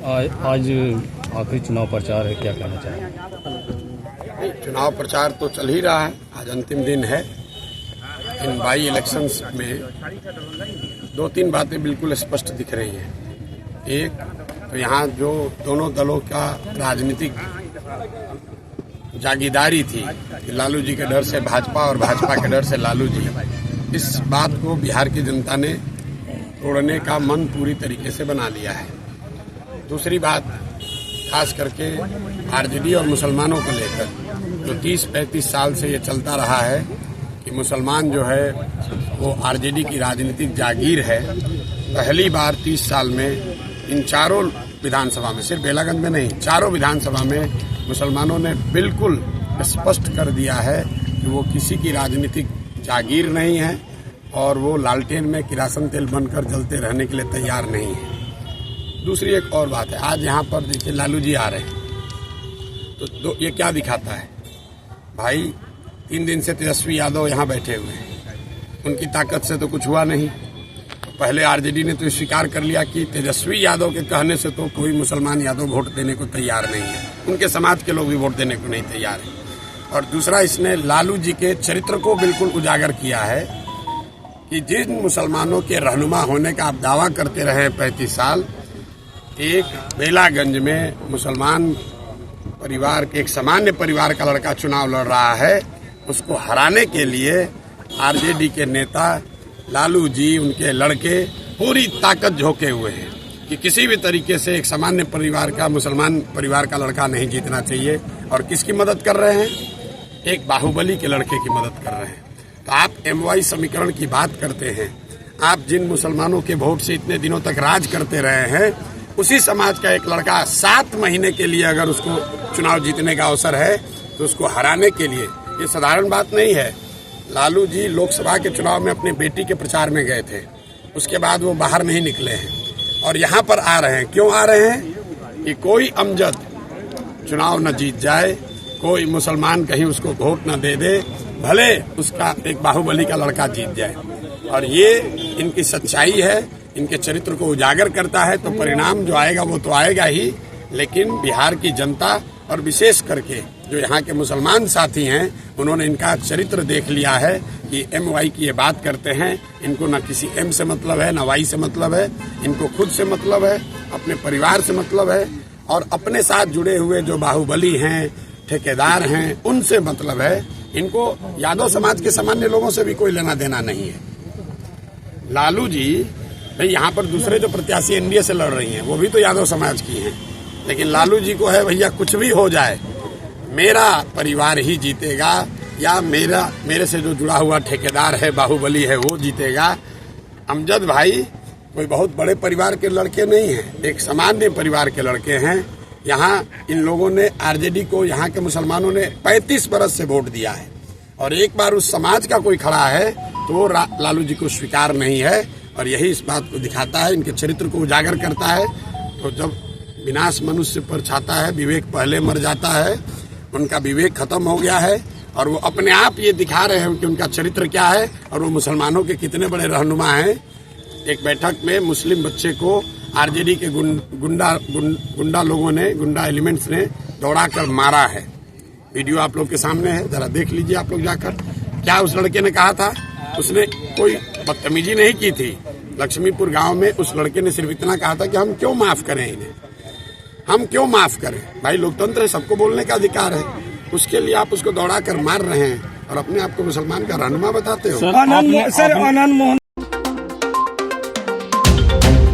आज आखिरी चुनाव प्रचार है, क्या कहना चाहेंगे? चुनाव प्रचार तो चल ही रहा है, आज अंतिम दिन है। इन बाई इलेक्शंस में दो तीन बातें बिल्कुल स्पष्ट दिख रही हैं। एक तो यहाँ जो दोनों दलों का राजनीतिक जागीदारी थी कि लालू जी के डर से भाजपा और भाजपा के डर से लालू जी, इस बात को बिहार की जनता ने तोड़ने का मन पूरी तरीके से बना लिया है। दूसरी बात, खास करके आरजेडी और मुसलमानों को लेकर जो 30-35 साल से ये चलता रहा है कि मुसलमान जो है वो आरजेडी की राजनीतिक जागीर है। पहली बार 30 साल में इन चारों विधानसभा में, सिर्फ बेलागंज में नहीं, चारों विधानसभा में मुसलमानों ने बिल्कुल स्पष्ट कर दिया है कि वो किसी की राजनीतिक जागीर नहीं है और वो लालटेन में किरासन तेल बनकर जलते रहने के लिए तैयार नहीं है। दूसरी एक और बात है, आज यहाँ पर देखिए लालू जी आ रहे हैं तो ये क्या दिखाता है भाई? 3 दिन से तेजस्वी यादव यहाँ बैठे हुए हैं, उनकी ताकत से तो कुछ हुआ नहीं। तो पहले आरजेडी ने तो स्वीकार कर लिया कि तेजस्वी यादव के कहने से तो कोई मुसलमान यादव वोट देने को तैयार नहीं है, उनके समाज के लोग भी वोट देने को नहीं तैयार है। और दूसरा, इसने लालू जी के चरित्र को बिल्कुल उजागर किया है कि जिन मुसलमानों के रहनुमा होने का आप दावा करते रहे 35 साल, एक बेलागंज में मुसलमान परिवार के एक सामान्य परिवार का लड़का चुनाव लड़ रहा है, उसको हराने के लिए आरजेडी के नेता लालू जी, उनके लड़के पूरी ताकत झोंके हुए हैं कि किसी भी तरीके से एक सामान्य परिवार का, मुसलमान परिवार का लड़का नहीं जीतना चाहिए। और किसकी मदद कर रहे हैं? एक बाहुबली के लड़के की मदद कर रहे हैं। तो आप MY समीकरण की बात करते हैं, आप जिन मुसलमानों के वोट से इतने दिनों तक राज करते रहे हैं, उसी समाज का एक लड़का 7 महीने के लिए अगर उसको चुनाव जीतने का अवसर है तो उसको हराने के लिए, ये साधारण बात नहीं है। लालू जी लोकसभा के चुनाव में अपने बेटी के प्रचार में गए थे, उसके बाद वो बाहर नहीं निकले हैं और यहाँ पर आ रहे हैं। क्यों आ रहे हैं? कि कोई अमजद चुनाव न जीत जाए, कोई मुसलमान कहीं उसको वोट न दे दे, भले उसका एक बाहुबली का लड़का जीत जाए। और ये इनकी सच्चाई है, इनके चरित्र को उजागर करता है। तो परिणाम जो आएगा वो तो आएगा ही, लेकिन बिहार की जनता और विशेष करके जो यहाँ के मुसलमान साथी हैं, उन्होंने इनका चरित्र देख लिया है कि MY की ये बात करते हैं, इनको न किसी M से मतलब है, न Y से मतलब है, इनको खुद से मतलब है, अपने परिवार से मतलब है और अपने साथ जुड़े हुए जो बाहुबली हैं, ठेकेदार हैं, उनसे मतलब है। इनको यादव समाज के सामान्य लोगों से भी कोई लेना देना नहीं है। लालू जी भाई, यहाँ पर दूसरे जो प्रत्याशी NDA से लड़ रही हैं वो भी तो यादव समाज की हैं, लेकिन लालू जी को है भैया कुछ भी हो जाए, मेरा परिवार ही जीतेगा या मेरे से जो जुड़ा हुआ ठेकेदार है, बाहुबली है, वो जीतेगा। अमजद भाई कोई बहुत बड़े परिवार के लड़के नहीं हैं, एक सामान्य परिवार के लड़के हैं। यहाँ इन लोगों ने आरजेडी को, यहाँ के मुसलमानों ने 35 बरस से वोट दिया है और एक बार उस समाज का कोई खड़ा है तो वो लालू जी को स्वीकार नहीं है। और यही इस बात को दिखाता है, इनके चरित्र को उजागर करता है। तो जब विनाश मनुष्य पर छाता है, विवेक पहले मर जाता है, उनका विवेक खत्म हो गया है और वो अपने आप ये दिखा रहे हैं कि उनका चरित्र क्या है और वो मुसलमानों के कितने बड़े रहनुमा हैं। एक बैठक में मुस्लिम बच्चे को आरजेडी के गुंडा लोगों ने, गुंडा एलिमेंट्स ने दौड़ा कर मारा है। वीडियो आप लोग के सामने है, जरा देख लीजिए आप लोग जाकर। क्या उस लड़के ने कहा था? उसने कोई बदतमीजी नहीं की थी। लक्ष्मीपुर गांव में उस लड़के ने सिर्फ इतना कहा था कि हम क्यों माफ करें इन्हें, हम क्यों माफ करें। भाई लोकतंत्र है, सबको बोलने का अधिकार है, उसके लिए आप उसको दौड़ा कर मार रहे हैं और अपने आप को मुसलमान का रहनुमा बताते हो।